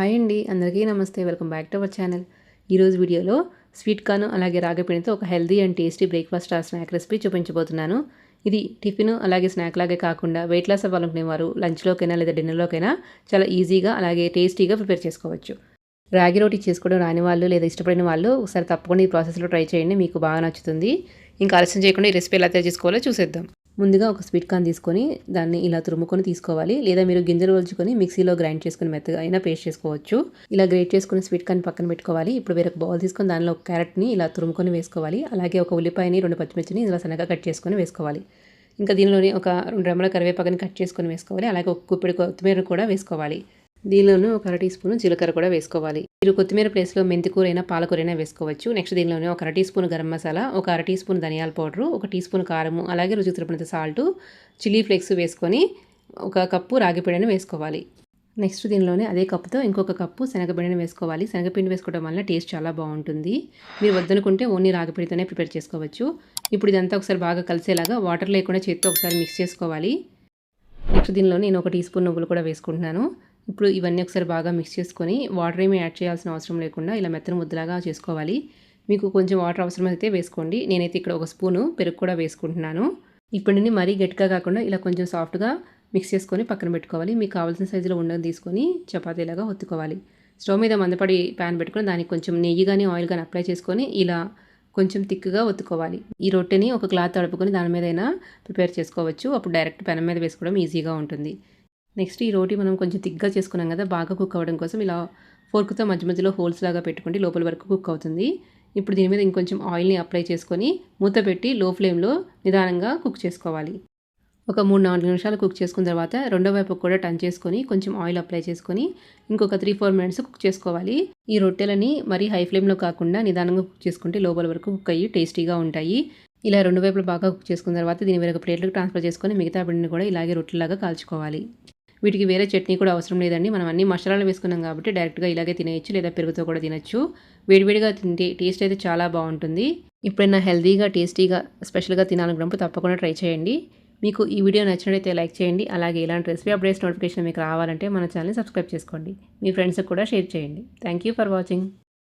Hi అండి, అందరికీ నమస్తే. Welcome back to our channel. ఈరోజు వీడియోలో స్వీట్ కార్న్ అలాగే రాగి పిండితో ఒక healthy and tasty breakfast snack recipe చూపించబోతున్నాను. ఇది టిఫిన్ అలాగే స్నాక్ లాగే కాకుండా వెయిట్ లాస్ అవ్వాలనుకునేవారు లంచ్లోకైనా లేదా డిన్నర్లోకైనా చాలా ఈజీగా అలాగే టేస్టీగా ప్రిపేర్ చేసుకోవచ్చు. రాగి రోటీ చేసుకోవడం రాని వాళ్ళు లేదా ఇష్టపడిన వాళ్ళు ఒకసారి తప్పకుండా ఈ ప్రాసెస్లో ట్రై చేయండి, మీకు బాగా నచ్చుతుంది. ఇంకా ఆలస్యం చేయకుండా ఈ రెసిపీ ఎలా తయారు చేసుకోవాలో చూసేద్దాం. ముందుగా ఒక స్వీట్ కార్న్ తీసుకొని దాన్ని ఇలా తురుముకొని తీసుకోవాలి, లేదా మీరు గింజలు ఒలుచుకొని మిక్సీలో గ్రైండ్ చేసుకుని మెత్తగా అయినా పేస్ట్ చేసుకోవచ్చు. ఇలా గ్రేట్ చేసుకుని స్వీట్ కార్న్ పక్కన పెట్టుకోవాలి. ఇప్పుడు వేరొక బౌల్ తీసుకొని దానిలో ఒక క్యారెట్ని ఇలా తురుముకొని వేసుకోవాలి. అలాగే ఒక ఉల్లిపాయని 2 పచ్చిమిర్చిని ఇలా సన్నగా కట్ చేసుకొని వేసుకోవాలి. ఇంకా దీనిలోని ఒక 2 రెమ్మల కరివేపాకుని కట్ చేసుకొని వేసుకోవాలి. అలాగే ఒక గుప్పెడు కొత్తిమీర కూడా వేసుకోవాలి. దీనిలోనూ ఒక 1 టీ స్పూన్ జీలకర్ర కూడా వేసుకోవాలి. మీరు కొత్తిమీర ప్లేస్లో మెంతికూర అయినా పాలకూరైనా వేసుకోవచ్చు. నెక్స్ట్ దీనిలోనే ఒక 1 టీ స్పూన్ గరం మసాలా, ఒక 1 టీ స్పూన్ ధనియాల పౌడరు, 1 టీ స్పూన్ కారము, అలాగే రుచికి సరిపడినంత సాల్టు, చిల్లీ ఫ్లేక్స్ వేసుకొని 1 కప్పు రాగి పిండిని వేసుకోవాలి. నెక్స్ట్ దీనిలోనే అదే కప్పుతో ఇంకొక కప్పు శనగపిండిని వేసుకోవాలి. శనగపిండి వేసుకోవడం వల్ల టేస్ట్ చాలా బాగుంటుంది. మీరు వద్దనుకుంటే ఓన్లీ రాగిపిండితోనే ప్రిపేర్ చేసుకోవచ్చు. ఇప్పుడు ఇదంతా ఒకసారి బాగా కలిసేలాగా వాటర్ లేకుండా చేతితో ఒకసారి మిక్స్ చేసుకోవాలి. నెక్స్ట్ దీనిలో నేను 1 టీ స్పూన్ నువ్వులు కూడా వేసుకుంటున్నాను. ఇప్పుడు ఇవన్నీ ఒకసారి బాగా మిక్స్ చేసుకొని వాటర్ ఏమీ యాడ్ చేయాల్సిన అవసరం లేకుండా ఇలా మెత్తని ముద్దలాగా చేసుకోవాలి. మీకు కొంచెం వాటర్ అవసరమైతే వేసుకోండి. నేనైతే ఇక్కడ 1 స్పూను పెరుగు కూడా వేసుకుంటున్నాను. ఈ పిండిని మరీ గట్టిగా కాకుండా ఇలా కొంచెం సాఫ్ట్గా మిక్స్ చేసుకొని పక్కన పెట్టుకోవాలి. మీకు కావాల్సిన సైజులో ఉండని తీసుకొని చపాతీలాగా ఒత్తుకోవాలి. స్టవ్ మీద మందపడి ప్యాన్ పెట్టుకొని దానికి కొంచెం నెయ్యి కానీ ఆయిల్ కానీ అప్లై చేసుకొని ఇలా కొంచెం థిక్గా ఒత్తుకోవాలి. ఈ రొట్టెని ఒక క్లాత్ తడుపుకొని దాని మీదైనా ప్రిపేర్ చేసుకోవచ్చు. అప్పుడు డైరెక్ట్ పెనం మీద వేసుకోవడం ఈజీగా ఉంటుంది. నెక్స్ట్ ఈ రోటీ మనం కొంచెం థిక్గా చేసుకున్నాం కదా, బాగా కుక్ అవ్వడం కోసం ఇలా ఫోర్క్తో మధ్య మధ్యలో హోల్స్ లాగా పెట్టుకుంటే లోపల వరకు కుక్ అవుతుంది. ఇప్పుడు దీని మీద ఇంకొంచెం ఆయిల్ని అప్లై చేసుకొని మూత పెట్టి లో ఫ్లేమ్లో నిదానంగా కుక్ చేసుకోవాలి. ఒక 3-4 నిమిషాలు కుక్ చేసుకున్న తర్వాత రెండో వైపు కూడా టర్న్ చేసుకొని కొంచెం ఆయిల్ అప్లై చేసుకొని ఇంకొక 3-4 మినిట్స్ కుక్ చేసుకోవాలి. ఈ రొట్టెలని మరీ హై ఫ్లేమ్లో కాకుండా నిదానంగా కుక్ చేసుకుంటే లోపల వరకు కుక్ అయ్యి టేస్టీగా ఉంటాయి. ఇలా రెండు వైపులు బాగా కుక్ చేసుకున్న తర్వాత దీన్ని వేరొక ప్లేట్లకు ట్రాన్స్ఫర్ చేసుకొని మిగతా పిండిని కూడా ఇలాగే రొట్టెలాగా కాల్చుకోవాలి. వీటికి వేరే చట్నీ కూడా అవసరం లేదండి. మనం అన్ని మసాలాలు వేసుకున్నాం కాబట్టి డైరెక్ట్గా ఇలాగే తినేయచ్చు, లేదా పెరుగుతో కూడా తినచ్చు. వేడివేడిగా తింటే టేస్ట్ అయితే చాలా బాగుంటుంది. ఎప్పుడైనా హెల్తీగా టేస్టీగా స్పెషల్గా తినాలనుకున్నప్పుడు తప్పకుండా ట్రై చేయండి. మీకు ఈ వీడియో నచ్చినట్లయితే లైక్ చేయండి. అలాగే ఇలాంటి రెసిపీ అప్డేట్స్ నోటిఫికేషన్ మీకు రావాలంటే మన ఛానల్ని సబ్స్క్రైబ్ చేసుకోండి. మీ ఫ్రెండ్స్కి కూడా షేర్ చేయండి. Thank you for watching.